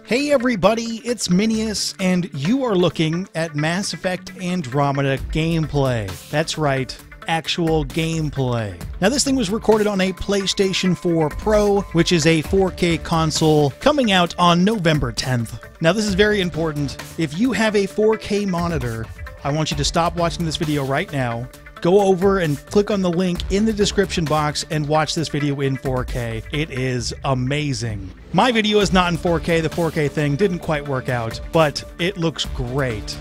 Hey everybody, it's Minius, and you are looking at Mass Effect Andromeda gameplay. That's right, actual gameplay. Now this thing was recorded on a PlayStation 4 Pro, which is a 4K console coming out on November 10th. Now this is very important. If you have a 4K monitor, I want you to stop watching this video right now. Go over and click on the link in the description box and watch this video in 4K. It is amazing. My video is not in 4K. The 4K thing didn't quite work out, but it looks great.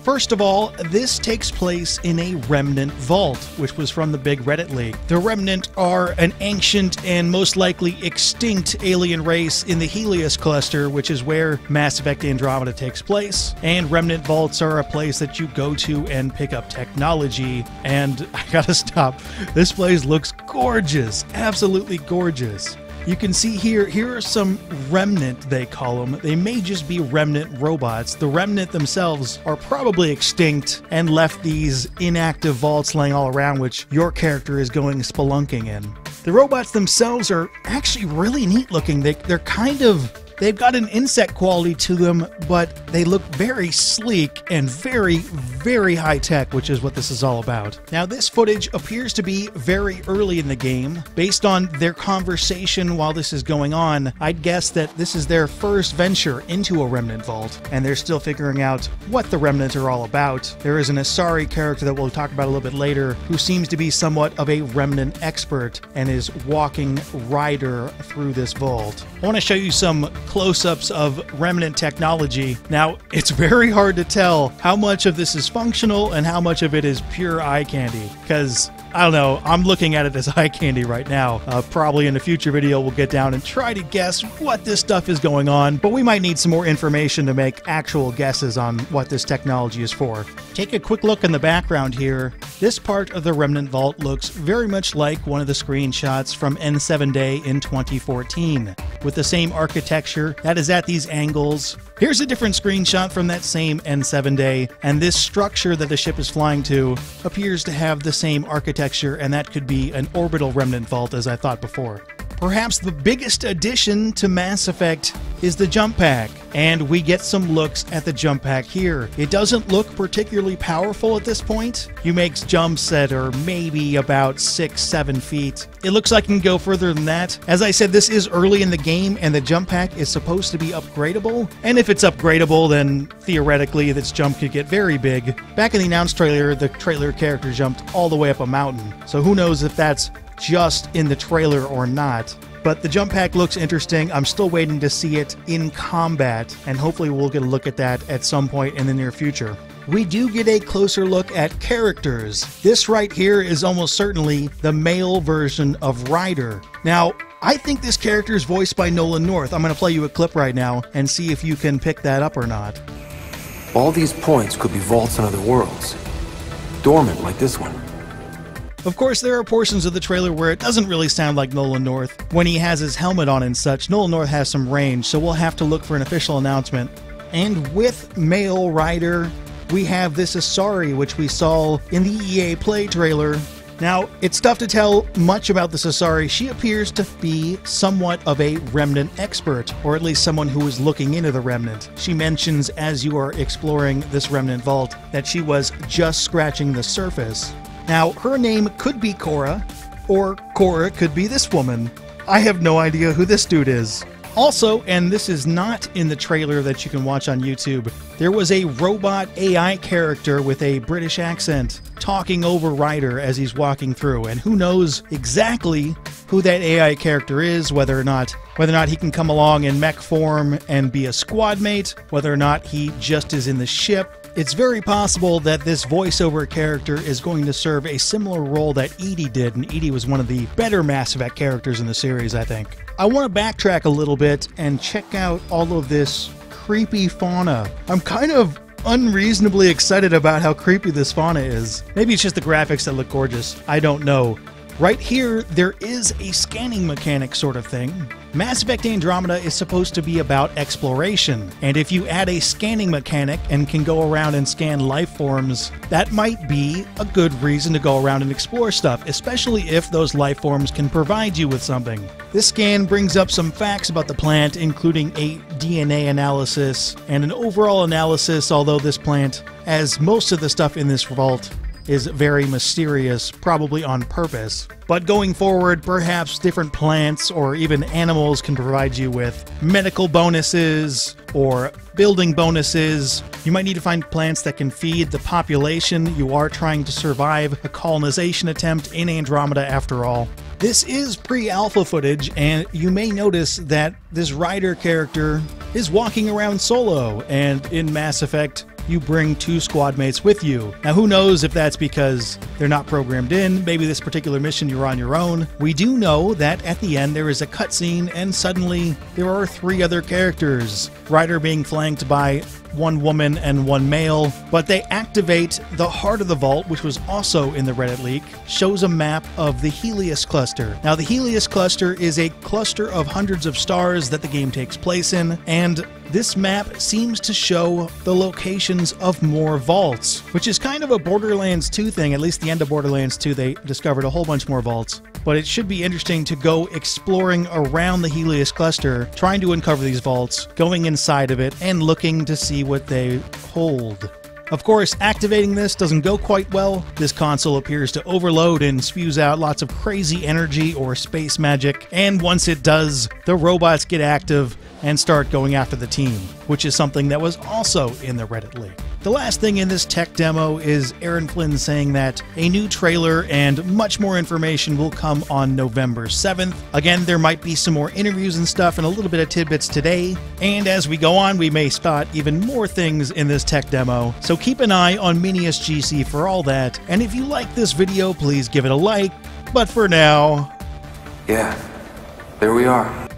First of all, this takes place in a Remnant vault, which was from the big Reddit leak. The Remnant are an ancient and most likely extinct alien race in the Helios cluster, which is where Mass Effect Andromeda takes place. And Remnant vaults are a place that you go to and pick up technology. And I gotta stop. This place looks gorgeous, absolutely gorgeous. You can see here are some Remnant, they call them. They may just be Remnant robots. The Remnant themselves are probably extinct and left these inactive vaults laying all around, which your character is going spelunking in. The robots themselves are actually really neat looking. They've got an insect quality to them, but they look very sleek and very, very high tech, which is what this is all about. Now, this footage appears to be very early in the game. Based on their conversation while this is going on, I'd guess that this is their first venture into a Remnant vault, and they're still figuring out what the Remnants are all about. There is an Asari character that we'll talk about a little bit later, who seems to be somewhat of a Remnant expert and is walking Ryder through this vault. I want to show you some close-ups of Remnant technology. Now, it's very hard to tell how much of this is functional and how much of it is pure eye candy, because I don't know, I'm looking at it as eye candy right now. Probably in a future video we'll get down and try to guess what this stuff is going on, but we might need some more information to make actual guesses on what this technology is for. Take a quick look in the background here. This part of the Remnant Vault looks very much like one of the screenshots from N7 Day in 2014, with the same architecture that is at these angles. Here's a different screenshot from that same N7 Day, and this structure that the ship is flying to appears to have the same architecture, and that could be an orbital Remnant Vault, as I thought before. Perhaps the biggest addition to Mass Effect is the jump pack, and we get some looks at the jump pack here. It doesn't look particularly powerful at this point. You make jumps that are maybe about 6-7 feet. It looks like it can go further than that. As I said, this is early in the game, and the jump pack is supposed to be upgradable, and if it's upgradable, then theoretically this jump could get very big. Back in the announced trailer, the trailer character jumped all the way up a mountain, so who knows if that's just in the trailer or not. But the jump pack looks interesting. I'm still waiting to see it in combat, and hopefully we'll get a look at that at some point in the near future. We do get a closer look at characters. This right here is almost certainly the male version of Ryder. Now, I think this character is voiced by Nolan North. I'm going to play you a clip right now and see if you can pick that up or not. All these points could be vaults on other worlds, dormant like this one. Of course, there are portions of the trailer where it doesn't really sound like Nolan North. When he has his helmet on and such, Nolan North has some range, so we'll have to look for an official announcement. And with male Ryder, we have this Asari, which we saw in the EA Play trailer. Now, it's tough to tell much about this Asari. She appears to be somewhat of a Remnant expert, or at least someone who is looking into the Remnant. She mentions as you are exploring this Remnant vault that she was just scratching the surface. Now, her name could be Cora, or Cora could be this woman. I have no idea who this dude is. Also, and this is not in the trailer that you can watch on YouTube, there was a robot AI character with a British accent talking over Ryder as he's walking through, and who knows exactly who that AI character is, whether or not he can come along in mech form and be a squad mate, whether or not he just is in the ship. It's very possible that this voiceover character is going to serve a similar role that EDI did, and EDI was one of the better Mass Effect characters in the series, I think. I want to backtrack a little bit and check out all of this creepy fauna. I'm kind of unreasonably excited about how creepy this fauna is. Maybe it's just the graphics that look gorgeous. I don't know. Right here, there is a scanning mechanic sort of thing. Mass Effect Andromeda is supposed to be about exploration, and if you add a scanning mechanic and can go around and scan life forms, that might be a good reason to go around and explore stuff, especially if those life forms can provide you with something. This scan brings up some facts about the plant, including a DNA analysis and an overall analysis, although this plant, as most of the stuff in this vault, is very mysterious, probably on purpose. But going forward, perhaps different plants or even animals can provide you with medical bonuses or building bonuses. You might need to find plants that can feed the population. You are trying to survive a colonization attempt in Andromeda after all. This is pre-alpha footage, and you may notice that this Ryder character is walking around solo, and in Mass Effect, you bring 2 squad mates with you. Now, who knows if that's because they're not programmed in, maybe this particular mission you're on your own. We do know that at the end there is a cutscene and suddenly there are 3 other characters, Ryder being flanked by 1 woman and 1 male, but they activate the heart of the vault, which was also in the Reddit leak, shows a map of the Helios cluster. Now, the Helios cluster is a cluster of hundreds of stars that the game takes place in, and this map seems to show the locations of more vaults, which is kind of a Borderlands 2 thing. At least the end of Borderlands 2, they discovered a whole bunch more vaults. But it should be interesting to go exploring around the Helios cluster, trying to uncover these vaults, going inside of it, and looking to see what they hold. Of course, activating this doesn't go quite well. This console appears to overload and spews out lots of crazy energy or space magic, and once it does, the robots get active and start going after the team, which is something that was also in the Reddit leak. The last thing in this tech demo is Aaron Flynn saying that a new trailer and much more information will come on November 7th. Again, there might be some more interviews and stuff and a little bit of tidbits today. And as we go on, we may spot even more things in this tech demo. So keep an eye on Minius GC for all that. And if you like this video, please give it a like. But for now... Yeah, there we are.